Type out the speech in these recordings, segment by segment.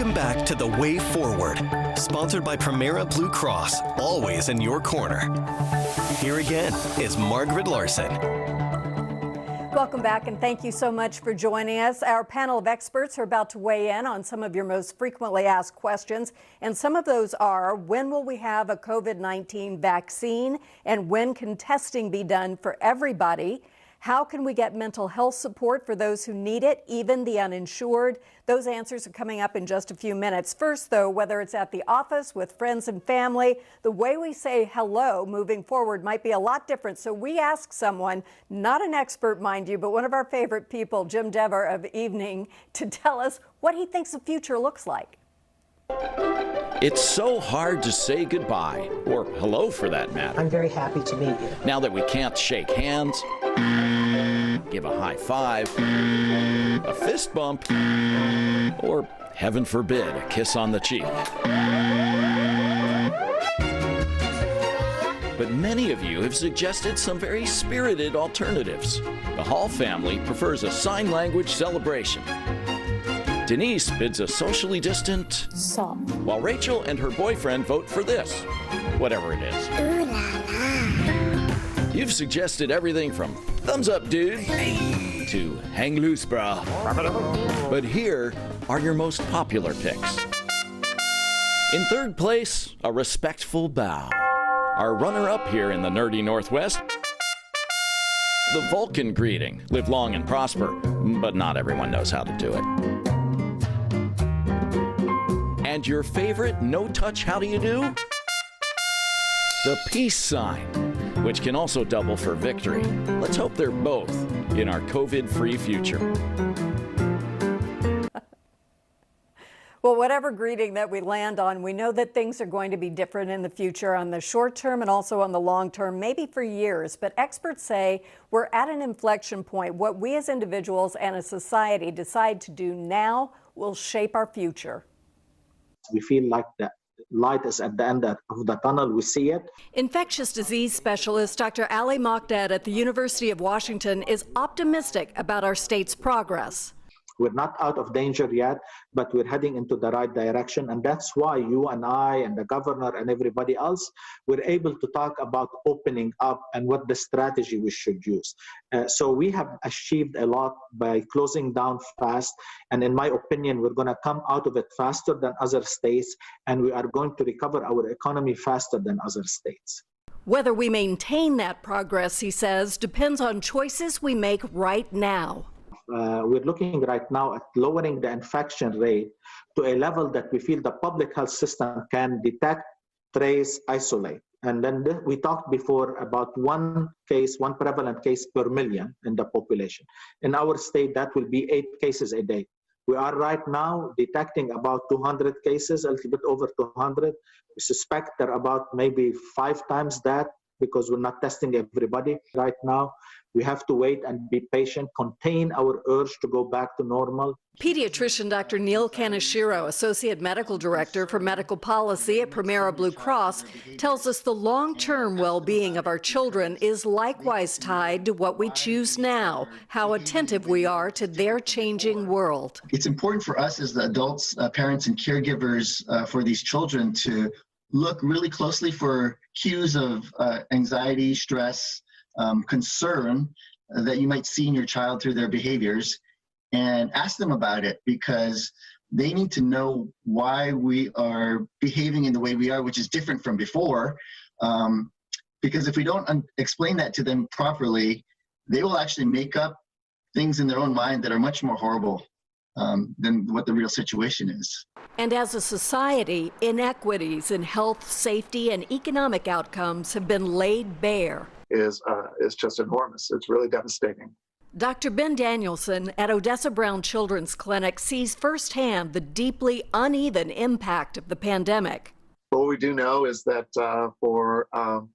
Welcome back to The Way Forward, sponsored by Primera Blue Cross, always in your corner. Here again is Margaret Larson. Welcome back, and thank you so much for joining us. Our panel of experts are about to weigh in on some of your most frequently asked questions, and some of those are: when will we have a COVID-19 vaccine, and when can testing be done for everybody? How can we get mental health support for those who need it, even the uninsured? Those answers are coming up in just a few minutes. First, though, whether it's at the office, with friends and family, the way we say hello moving forward might be a lot different. So we asked someone, not an expert, mind you, but one of our favorite people, Jim Dever of Evening, to tell us what he thinks the future looks like. It's so hard to say goodbye, or hello for that matter. I'm very happy to meet you. Now that we can't shake hands, give a high five, a fist bump, or heaven forbid, a kiss on the cheek. But many of you have suggested some very spirited alternatives. The Hall family prefers a sign language celebration. Denise bids a socially distant Stop. while Rachel and her boyfriend vote for this, whatever it is. Ooh la la. You've suggested everything from thumbs up, dude, to hang loose, brah. But here are your most popular picks. In third place, a respectful bow. Our runner-up here in the nerdy Northwest, the Vulcan greeting. Live long and prosper, but not everyone knows how to do it. And your favorite no-touch how do you do? The peace sign, which can also double for victory. Let's hope they're both in our COVID-free future. Well, whatever greeting that we land on, we know that things are going to be different in the future on the short term and also on the long term, maybe for years. But experts say we're at an inflection point. What we as individuals and a society decide to do now will shape our future. We feel like the light is at the end of the tunnel. We see it. Infectious disease specialist Dr. Ali Mokdad at the University of Washington is optimistic about our state's progress. We're not out of danger yet, but we're heading into the right direction. And that's why you and I and the governor and everybody else were able to talk about opening up and what the strategy we should use. So we have achieved a lot by closing down fast. And in my opinion, we're going to come out of it faster than other states. And we are going to recover our economy faster than other states. Whether we maintain that progress, he says, depends on choices we make right now. We're looking right now at lowering the infection rate to a level that we feel the public health system can detect, trace, isolate. And then we talked before about one prevalent case per million in the population. In our state, that will be 8 cases a day. We are right now detecting about 200 cases, a little bit over 200. We suspect they're about maybe 5 times that because we're not testing everybody right now. We have to wait and be patient, contain our urge to go back to normal. Pediatrician Dr. Neil Kaneshiro, Associate Medical Director for Medical Policy at Primera Blue Cross, tells us the long-term well-being of our children is likewise tied to what we choose now, how attentive we are to their changing world. It's important for us as the adults, parents, and caregivers for these children to look really closely for cues of anxiety, stress, concern that you might see in your child through their behaviors, and ask them about it, because they need to know why we are behaving in the way we are, which is different from before. Because if we don't explain that to them properly, they will actually make up things in their own mind that are much more horrible than what the real situation is. And as a society, inequities in health, safety, and economic outcomes have been laid bare. Is just enormous. It's really devastating. Dr. Ben Danielson at Odessa Brown Children's Clinic sees firsthand the deeply uneven impact of the pandemic. What we do know is that for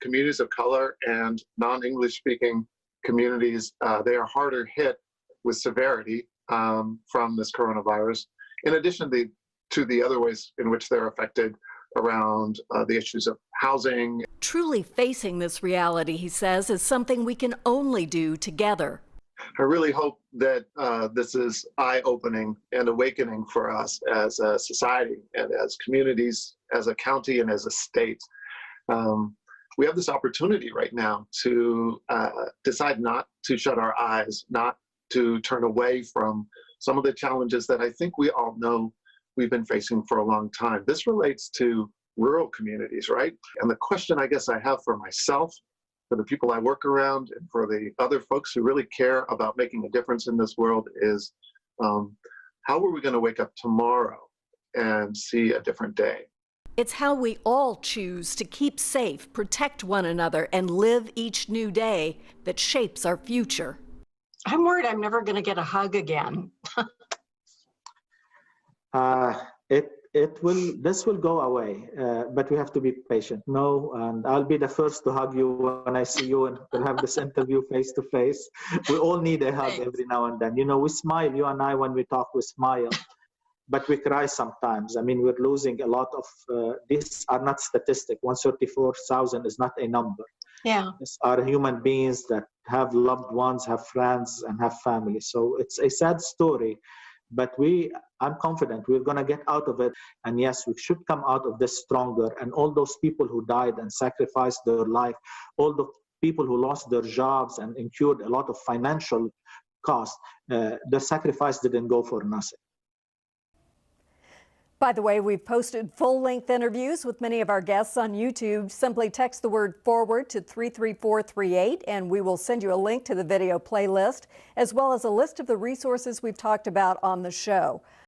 communities of color and non-English speaking communities, they are harder hit with severity from this coronavirus, in addition to the other ways in which they're affected around the issues of housing. Truly facing this reality, he says, is something we can only do together. I really hope that this is eye-opening and awakening for us as a society and as communities, as a county and as a state. We have this opportunity right now to decide not to shut our eyes, not to turn away from some of the challenges that I think we all know we've been facing for a long time. This relates to rural communities, right? And the question I guess I have for myself, for the people I work around, and for the other folks who really care about making a difference in this world is, how are we going to wake up tomorrow and see a different day? It's how we all choose to keep safe, protect one another, and live each new day that shapes our future. I'm worried I'm never going to get a hug again. This will go away, but we have to be patient. No, and I'll be the first to hug you when I see you, and we'll have this interview face to face. We all need a hug every now and then. You know, we smile, you and I, when we talk, we smile, but we cry sometimes. I mean, we're losing a lot of, these are not statistics. 134,000 is not a number. Yeah. These are human beings that have loved ones, have friends, and have family. So it's a sad story, but I'm confident we're going to get out of it. And yes, we should come out of this stronger. And all those people who died and sacrificed their life, all the people who lost their jobs and incurred a lot of financial cost, their sacrifice didn't go for nothing. By the way, we've posted full-length interviews with many of our guests on YouTube. Simply text the word forward to 33438 and we will send you a link to the video playlist, as well as a list of the resources we've talked about on the show.